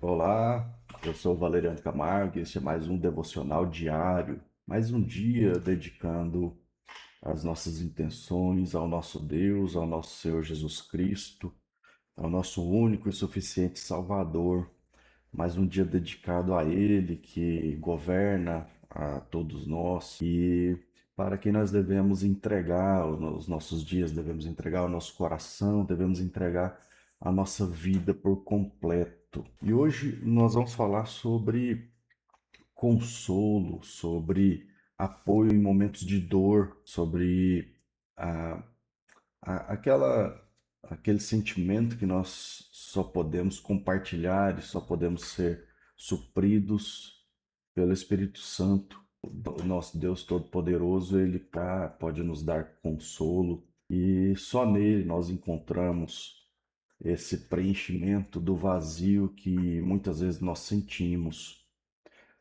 Olá, eu sou o Valeriano Camargo e este é mais um devocional diário, mais um dia dedicando as nossas intenções ao nosso Deus, ao nosso Senhor Jesus Cristo, ao nosso único e suficiente Salvador, mais um dia dedicado a Ele que governa a todos nós e para quem nós devemos entregar os nossos dias, devemos entregar o nosso coração, devemos entregar a nossa vida por completo. E hoje nós vamos falar sobre consolo, sobre apoio em momentos de dor, sobre a, aquele sentimento que nós só podemos compartilhar e só podemos ser supridos pelo Espírito Santo. O nosso Deus Todo-Poderoso, pode nos dar consolo e só nele nós encontramos esse preenchimento do vazio que muitas vezes nós sentimos,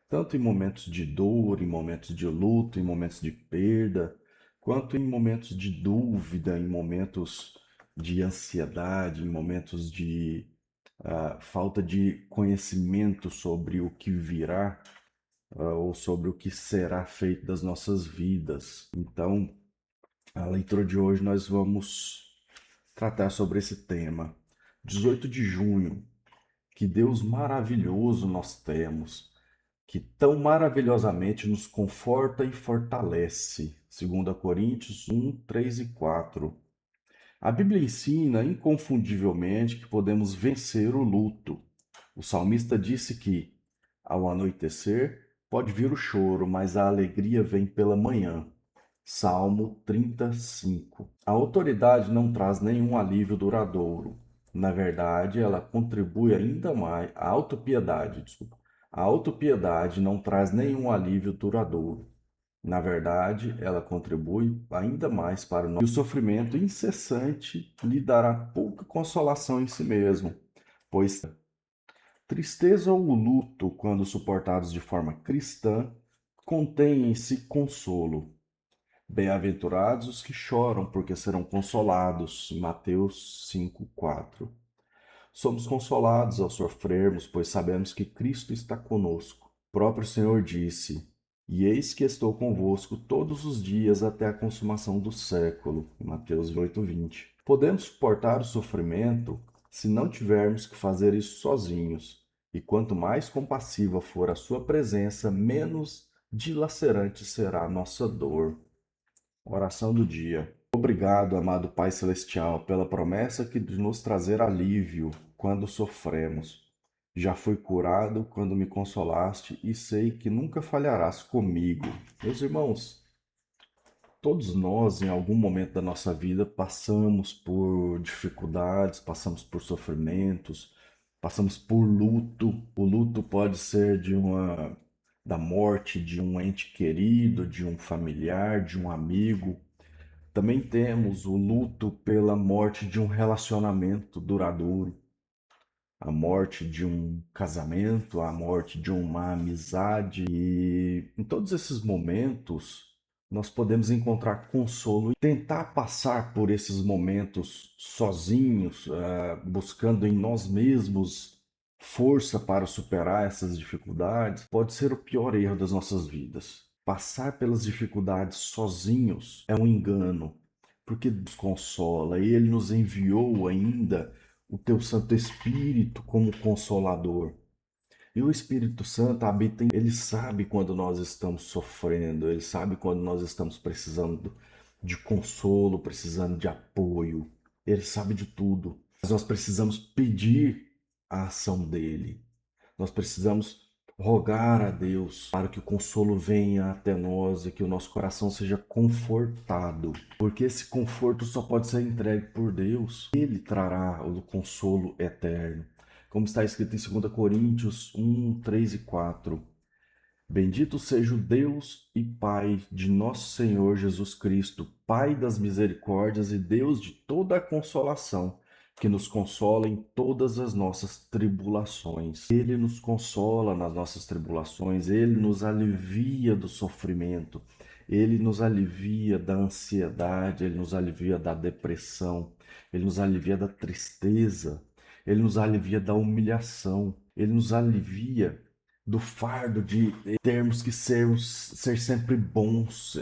tanto em momentos de dor, em momentos de luto, em momentos de perda, quanto em momentos de dúvida, em momentos de ansiedade, em momentos de falta de conhecimento sobre o que virá, ou sobre o que será feito das nossas vidas. Então, a leitura de hoje nós vamos tratar sobre esse tema. 18 de junho, que Deus maravilhoso nós temos, que tão maravilhosamente nos conforta e fortalece. 2 Coríntios 1, 3 e 4. A Bíblia ensina inconfundivelmente que podemos vencer o luto. O salmista disse que, ao anoitecer, pode vir o choro, mas a alegria vem pela manhã. Salmo 35. A autoridade não traz nenhum alívio duradouro. Na verdade, ela contribui ainda mais. A autopiedade, desculpa. A autopiedade não traz nenhum alívio duradouro. Na verdade, ela contribui ainda mais para o nosso. E o sofrimento incessante lhe dará pouca consolação em si mesmo, pois tristeza ou luto, quando suportados de forma cristã, contêm em si consolo. Bem-aventurados os que choram, porque serão consolados. Mateus 5:4. Somos consolados ao sofrermos, pois sabemos que Cristo está conosco. O próprio Senhor disse: E eis que estou convosco todos os dias até a consumação do século. Mateus 8:20. Podemos suportar o sofrimento se não tivermos que fazer isso sozinhos. E quanto mais compassiva for a sua presença, menos dilacerante será a nossa dor. Oração do dia. Obrigado, amado Pai Celestial, pela promessa de nos trazer alívio quando sofremos. Já fui curado quando me consolaste e sei que nunca falharás comigo. Meus irmãos, todos nós, em algum momento da nossa vida, passamos por dificuldades, passamos por sofrimentos, passamos por luto. O luto pode ser da morte de um ente querido, de um familiar, de um amigo. Também temos o luto pela morte de um relacionamento duradouro, a morte de um casamento, a morte de uma amizade. E em todos esses momentos, nós podemos encontrar consolo e tentar passar por esses momentos sozinhos, buscando em nós mesmos força para superar essas dificuldades. Pode ser o pior erro das nossas vidas. Passar pelas dificuldades sozinhos é um engano, porque Deus consola e Ele nos enviou ainda o teu Santo Espírito como consolador. E o Espírito Santo habita em... Ele sabe quando nós estamos sofrendo, ele sabe quando nós estamos precisando de consolo, precisando de apoio. Ele sabe de tudo. Mas nós precisamos pedir a ação dele. Nós precisamos rogar a Deus para que o consolo venha até nós e que o nosso coração seja confortado, porque esse conforto só pode ser entregue por Deus. Ele trará o consolo eterno, como está escrito em 2 Coríntios 1, 3 e 4. Bendito seja o Deus e Pai de nosso Senhor Jesus Cristo, Pai das misericórdias e Deus de toda a consolação, que nos consola em todas as nossas tribulações. Ele nos consola nas nossas tribulações, ele nos alivia do sofrimento, ele nos alivia da ansiedade, ele nos alivia da depressão, ele nos alivia da tristeza. Ele nos alivia da humilhação, ele nos alivia do fardo de termos que ser sempre bons,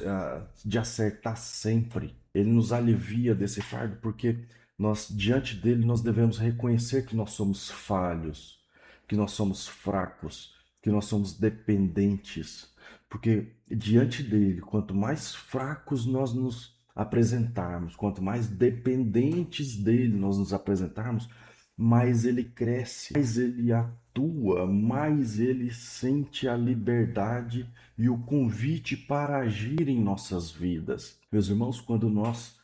de acertar sempre. Ele nos alivia desse fardo porque nós, diante dele, nós devemos reconhecer que nós somos falhos, que nós somos fracos, que nós somos dependentes. Porque diante dele, quanto mais fracos nós nos apresentarmos, quanto mais dependentes dele nós nos apresentarmos, mais ele cresce, mais ele atua, mais ele sente a liberdade e o convite para agir em nossas vidas. Meus irmãos, quando nós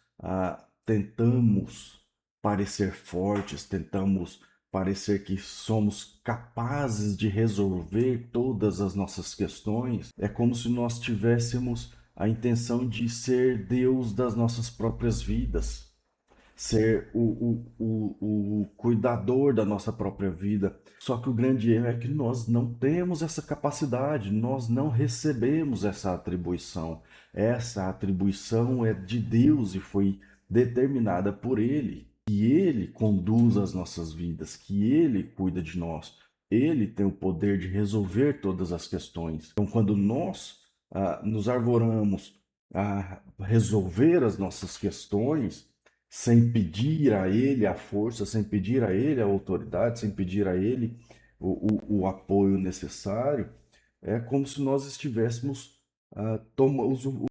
tentamos parecer fortes, tentamos parecer que somos capazes de resolver todas as nossas questões, é como se nós tivéssemos a intenção de ser Deus das nossas próprias vidas, ser o cuidador da nossa própria vida. Só que o grande erro é que nós não temos essa capacidade, nós não recebemos essa atribuição. Essa atribuição é de Deus e foi determinada por Ele. Que Ele conduz as nossas vidas, que Ele cuida de nós. Ele tem o poder de resolver todas as questões. Então, quando nós nos arvoramos a resolver as nossas questões, sem pedir a ele a força, sem pedir a ele a autoridade, sem pedir a ele o apoio necessário, é como se nós estivéssemos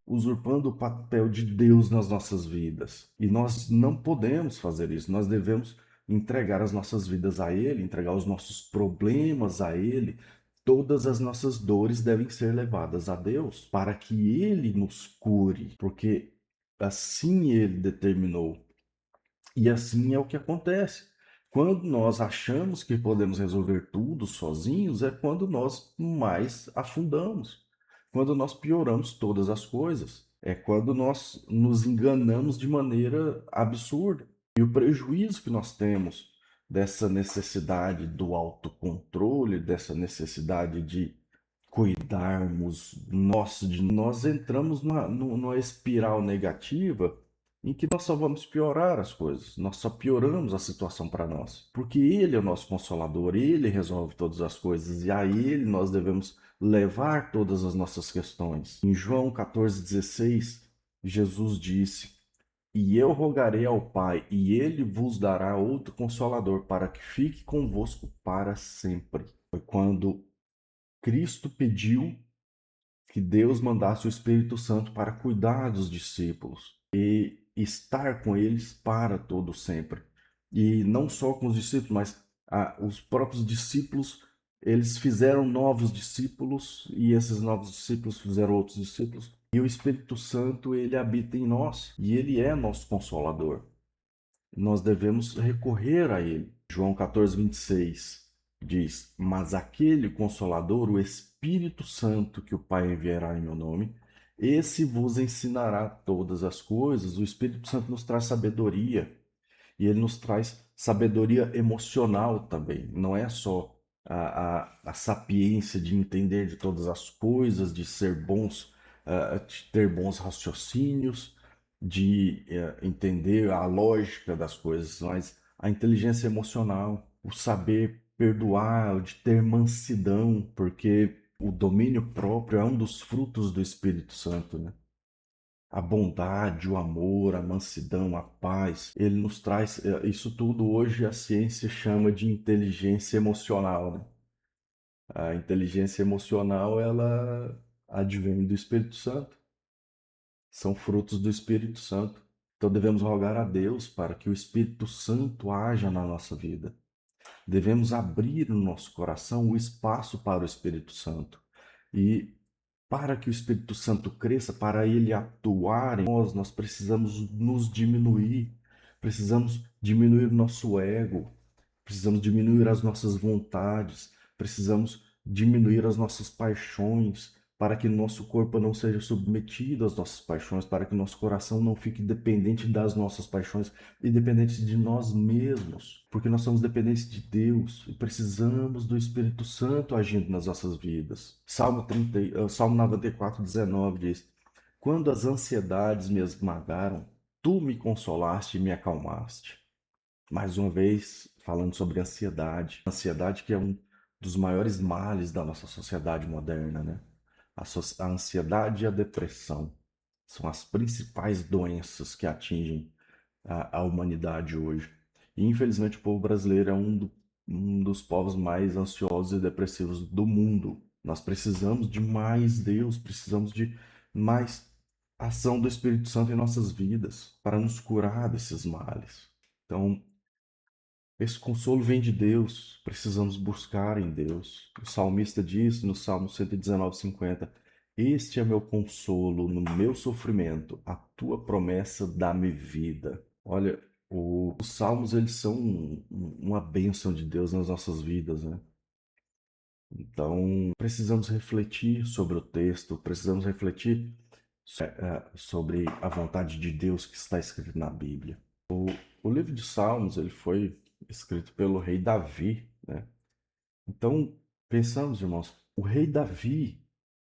usurpando o papel de Deus nas nossas vidas. E nós não podemos fazer isso, nós devemos entregar as nossas vidas a Ele, entregar os nossos problemas a Ele. Todas as nossas dores devem ser levadas a Deus para que Ele nos cure, porque assim Ele determinou. E assim é o que acontece. Quando nós achamos que podemos resolver tudo sozinhos, é quando nós mais afundamos, quando nós pioramos todas as coisas, é quando nós nos enganamos de maneira absurda. E o prejuízo que nós temos dessa necessidade do autocontrole, dessa necessidade de cuidarmos nós entramos numa espiral negativa em que nós só vamos piorar as coisas, nós só pioramos a situação para nós, porque Ele é o nosso consolador, Ele resolve todas as coisas e a Ele nós devemos levar todas as nossas questões. Em João 14,16, Jesus disse: E eu rogarei ao Pai, e Ele vos dará outro consolador para que fique convosco para sempre. Foi quando Cristo pediu que Deus mandasse o Espírito Santo para cuidar dos discípulos e estar com eles para todo sempre. E não só com os discípulos, mas os próprios discípulos, eles fizeram novos discípulos e esses novos discípulos fizeram outros discípulos. E o Espírito Santo, ele habita em nós e ele é nosso consolador. Nós devemos recorrer a ele. João 14:26 diz: Mas aquele Consolador, o Espírito Santo, que o Pai enviará em meu nome, esse vos ensinará todas as coisas. O Espírito Santo nos traz sabedoria e ele nos traz sabedoria emocional também. Não é só a sapiência de entender de todas as coisas, de ser bons, de ter bons raciocínios, de entender a lógica das coisas, mas a inteligência emocional, o saber perdoar, o de ter mansidão, porque o domínio próprio é um dos frutos do Espírito Santo, né? A bondade, o amor, a mansidão, a paz. Ele nos traz isso tudo hoje a ciência chama de inteligência emocional, né? A inteligência emocional ela advém do Espírito Santo, são frutos do Espírito Santo. Então devemos rogar a Deus para que o Espírito Santo haja na nossa vida. Devemos abrir no nosso coração o espaço para o Espírito Santo. E para que o Espírito Santo cresça, para ele atuar em nós, nós precisamos nos diminuir, precisamos diminuir o nosso ego, precisamos diminuir as nossas vontades, precisamos diminuir as nossas paixões, para que nosso corpo não seja submetido às nossas paixões, para que nosso coração não fique dependente das nossas paixões e dependente de nós mesmos, porque nós somos dependentes de Deus e precisamos do Espírito Santo agindo nas nossas vidas. Salmo 94:19 diz: Quando as ansiedades me esmagaram, tu me consolaste e me acalmaste. Mais uma vez, falando sobre ansiedade. Ansiedade que é um dos maiores males da nossa sociedade moderna, né? A ansiedade e a depressão são as principais doenças que atingem a humanidade hoje. E infelizmente o povo brasileiro é um dos povos mais ansiosos e depressivos do mundo. Nós precisamos de mais Deus, precisamos de mais ação do Espírito Santo em nossas vidas para nos curar desses males. Então, esse consolo vem de Deus, precisamos buscar em Deus. O salmista diz no Salmo 119:50: Este é meu consolo no meu sofrimento, a tua promessa dá-me vida. Olha, os salmos eles são uma bênção de Deus nas nossas vidas, né? Então, precisamos refletir sobre o texto, precisamos refletir sobre a vontade de Deus que está escrito na Bíblia. O livro de Salmos ele foi escrito pelo rei Davi, né? Então, pensamos, irmãos, o rei Davi,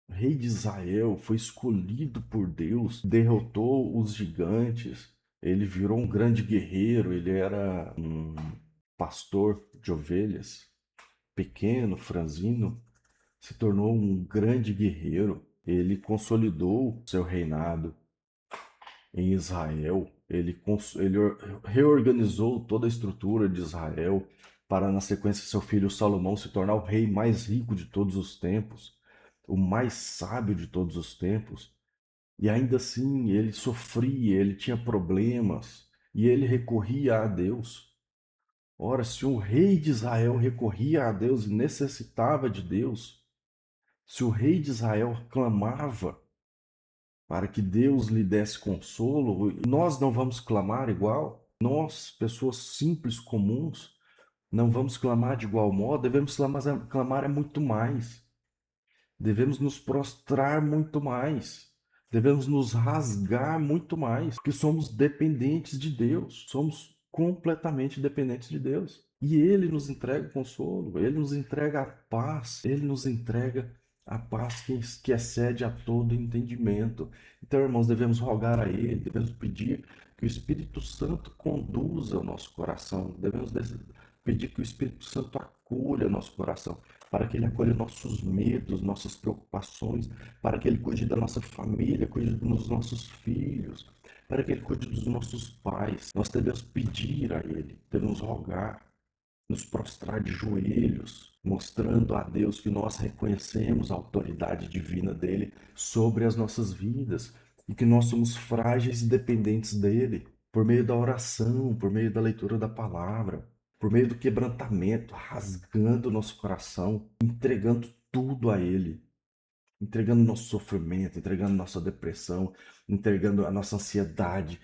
o rei de Israel, foi escolhido por Deus, derrotou os gigantes, ele virou um grande guerreiro, ele era um pastor de ovelhas, pequeno, franzino, se tornou um grande guerreiro, ele consolidou seu reinado em Israel. Ele reorganizou toda a estrutura de Israel para, na sequência, seu filho Salomão se tornar o rei mais rico de todos os tempos, o mais sábio de todos os tempos. E ainda assim, ele sofria, ele tinha problemas e ele recorria a Deus. Ora, se o rei de Israel recorria a Deus e necessitava de Deus, se o rei de Israel clamava para que Deus lhe desse consolo, nós não vamos clamar igual? Nós, pessoas simples, comuns, não vamos clamar de igual modo? Devemos clamar é muito mais. Devemos nos prostrar muito mais. Devemos nos rasgar muito mais, porque somos dependentes de Deus. Somos completamente dependentes de Deus. E Ele nos entrega o consolo, Ele nos entrega a paz, Ele nos entrega a paz que excede a todo entendimento. Então, irmãos, devemos rogar a Ele, devemos pedir que o Espírito Santo conduza o nosso coração, devemos pedir que o Espírito Santo acolha nosso coração, para que Ele acolha nossos medos, nossas preocupações, para que Ele cuide da nossa família, cuide dos nossos filhos, para que Ele cuide dos nossos pais. Nós devemos pedir a Ele, devemos rogar, nos prostrar de joelhos, mostrando a Deus que nós reconhecemos a autoridade divina dele sobre as nossas vidas e que nós somos frágeis e dependentes dele, por meio da oração, por meio da leitura da palavra, por meio do quebrantamento, rasgando o nosso coração, entregando tudo a ele, entregando nosso sofrimento, entregando nossa depressão, entregando a nossa ansiedade,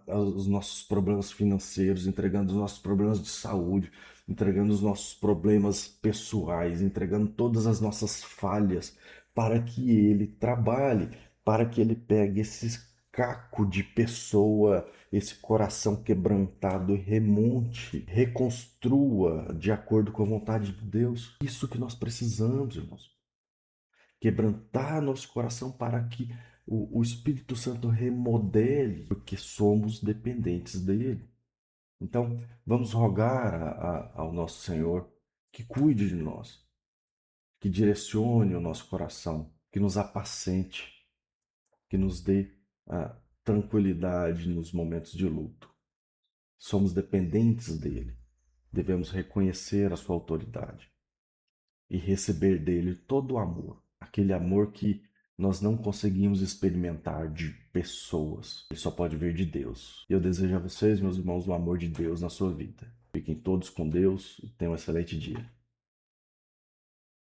os nossos problemas financeiros, entregando os nossos problemas de saúde, entregando os nossos problemas pessoais, entregando todas as nossas falhas, para que Ele trabalhe, para que Ele pegue esse caco de pessoa, esse coração quebrantado e remonte, reconstrua de acordo com a vontade de Deus. Isso que nós precisamos, irmãos, quebrantar nosso coração para que o Espírito Santo remodele, porque somos dependentes dele. Então, vamos rogar ao nosso Senhor que cuide de nós, que direcione o nosso coração, que nos apacente, que nos dê a tranquilidade nos momentos de luto. Somos dependentes dele, devemos reconhecer a sua autoridade e receber dele todo o amor, aquele amor que nós não conseguimos experimentar de pessoas, ele só pode vir de Deus. Eu desejo a vocês, meus irmãos, o amor de Deus na sua vida. Fiquem todos com Deus e tenham um excelente dia.